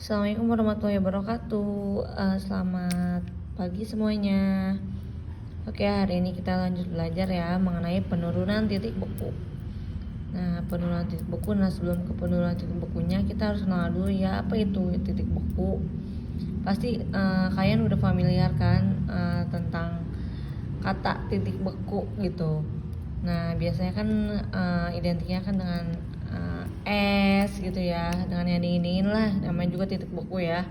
Assalamualaikum warahmatullahi wabarakatuh. Selamat pagi semuanya. Oke, hari ini kita lanjut belajar ya mengenai penurunan titik beku. Nah, penurunan titik beku. Nah, sebelum ke penurunan titik bekunya, kita harus kenal dulu ya apa itu titik beku. Pasti kalian udah familiar kan tentang kata titik beku gitu. Nah, biasanya kan identiknya kan dengan es gitu ya, dengan yang dingin-dingin lah, namanya juga titik beku ya.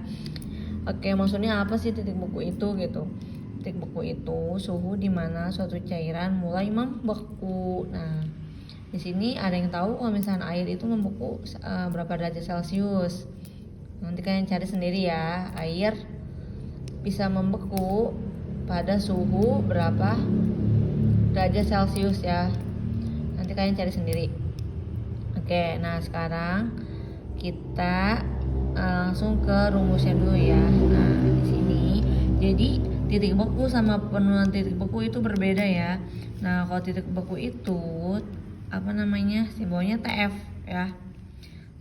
Oke, maksudnya apa sih titik beku itu gitu? Titik beku itu suhu di mana suatu cairan mulai membeku. Nah, di sini ada yang tahu kalau misalnya air itu membeku berapa derajat Celcius? Nanti kalian cari sendiri ya. Air bisa membeku pada suhu berapa derajat Celcius ya. Nanti kalian cari sendiri. Oke, nah sekarang kita langsung ke rumusnya dulu ya. Nah, di sini jadi titik beku sama penurunan titik beku itu berbeda ya. Nah, kalau titik beku itu apa namanya? Simbolnya TF ya.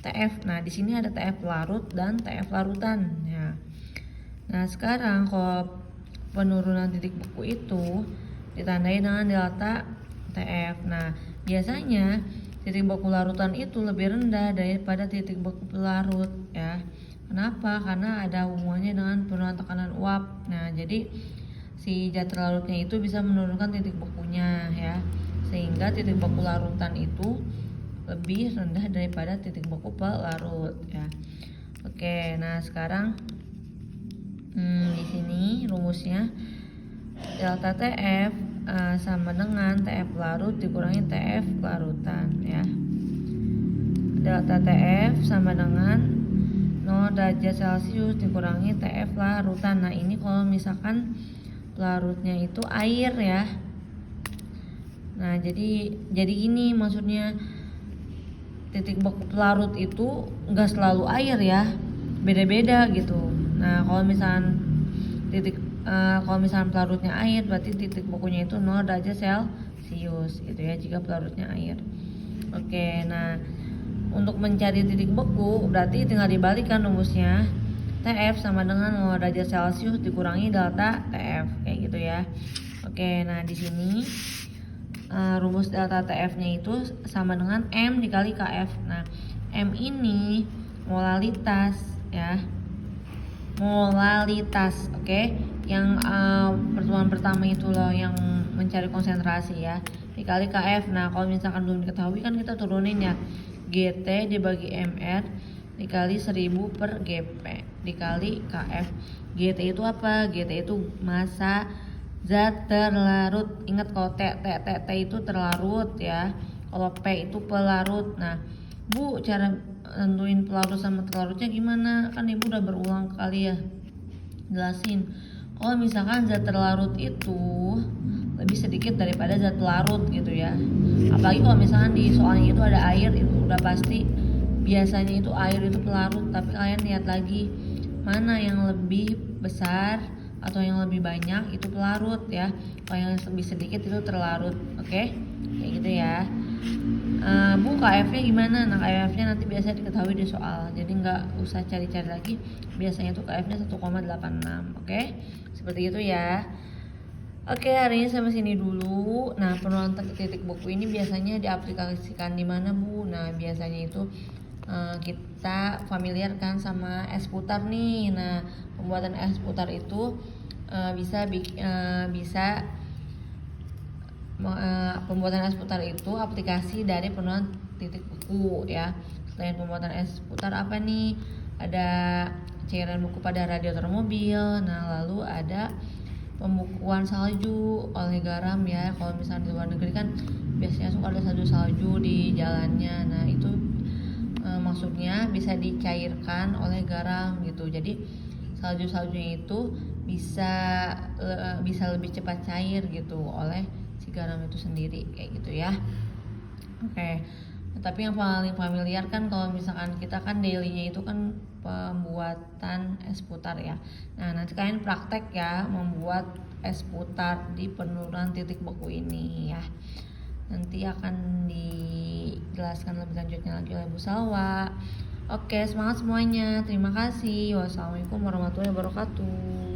TF. Nah, di sini ada TF larut dan TF larutan ya. Nah, sekarang kalau penurunan titik beku itu ditandai dengan delta TF. Nah, biasanya titik beku larutan itu lebih rendah daripada titik beku pelarut ya. Kenapa? Karena ada hubungannya dengan penurunan tekanan uap. Nah, jadi si zat larutnya itu bisa menurunkan titik bekunya ya. Sehingga titik beku larutan itu lebih rendah daripada titik beku pelarut ya. Oke, nah sekarang di sini rumusnya delta TF sama dengan TF larut dikurangi TF larutan ya. Delta TF sama dengan 0 derajat Celcius dikurangi TF larutan. Nah, ini kalau misalkan larutnya itu air ya. Nah, jadi gini maksudnya, titik beku pelarut itu enggak selalu air ya. Beda-beda gitu. Nah, kalau misalkan pelarutnya air, berarti titik bekunya itu 0 derajat Celcius gitu ya, jika pelarutnya air. Oke, nah untuk mencari titik beku berarti tinggal dibalikan rumusnya. TF sama dengan 0 derajat Celcius dikurangi delta TF kayak gitu ya. Oke, nah di sini rumus delta TF-nya itu sama dengan M dikali KF. Nah, M ini molalitas ya. Molalitas, oke. Yang pertemuan pertama itu loh yang mencari konsentrasi ya. Dikali KF. Nah, kalau misalkan belum diketahui kan kita turunin ya. GT dibagi MR dikali 1000 per GP dikali KF. GT itu apa? GT itu massa zat terlarut. Ingat kalau T itu terlarut ya. Kalau P itu pelarut. Nah, Bu, cara nentuin pelarut sama terlarutnya gimana? Kan Ibu udah berulang kali ya jelasin. Kalau misalkan zat terlarut itu lebih sedikit daripada zat pelarut gitu ya. Apalagi kalau misalkan di soalnya itu ada air, itu udah pasti biasanya itu air itu pelarut. Tapi kalian lihat lagi mana yang lebih besar atau yang lebih banyak itu pelarut ya. Kalau yang lebih sedikit itu terlarut. Oke? Kayak gitu ya. Bu, KF-nya gimana? Nah, KF-nya nanti biasa diketahui di soal. Jadi nggak usah cari-cari lagi. Biasanya tuh KF-nya 1,86. Oke? Seperti itu ya. Oke, hari ini sampai sini dulu. Nah, penurunan titik beku ini biasanya diaplikasikan di mana, Bu? Nah, biasanya itu kita familiar kan sama es putar nih. Nah, pembuatan es putar itu pembuatan es putar itu aplikasi dari penurunan titik beku ya. Selain pembuatan es putar apa nih? Ada cairan beku pada radiator mobil. Nah, lalu ada pembukuan salju oleh garam ya. Kalau misalnya di luar negeri kan biasanya suka ada salju di jalannya. Nah, itu maksudnya bisa dicairkan oleh garam gitu. Jadi saljunya itu bisa lebih cepat cair gitu oleh si garam itu sendiri kayak gitu ya. Oke. Tapi yang paling familiar kan kalau misalkan kita kan dailynya itu kan pembuatan es putar ya. Nah, nanti kalian praktek ya membuat es putar di penurunan titik beku ini ya. Nanti akan dijelaskan lebih lanjutnya lagi oleh Bu Salwa. Oke, semangat semuanya. Terima kasih. Wassalamualaikum warahmatullahi wabarakatuh.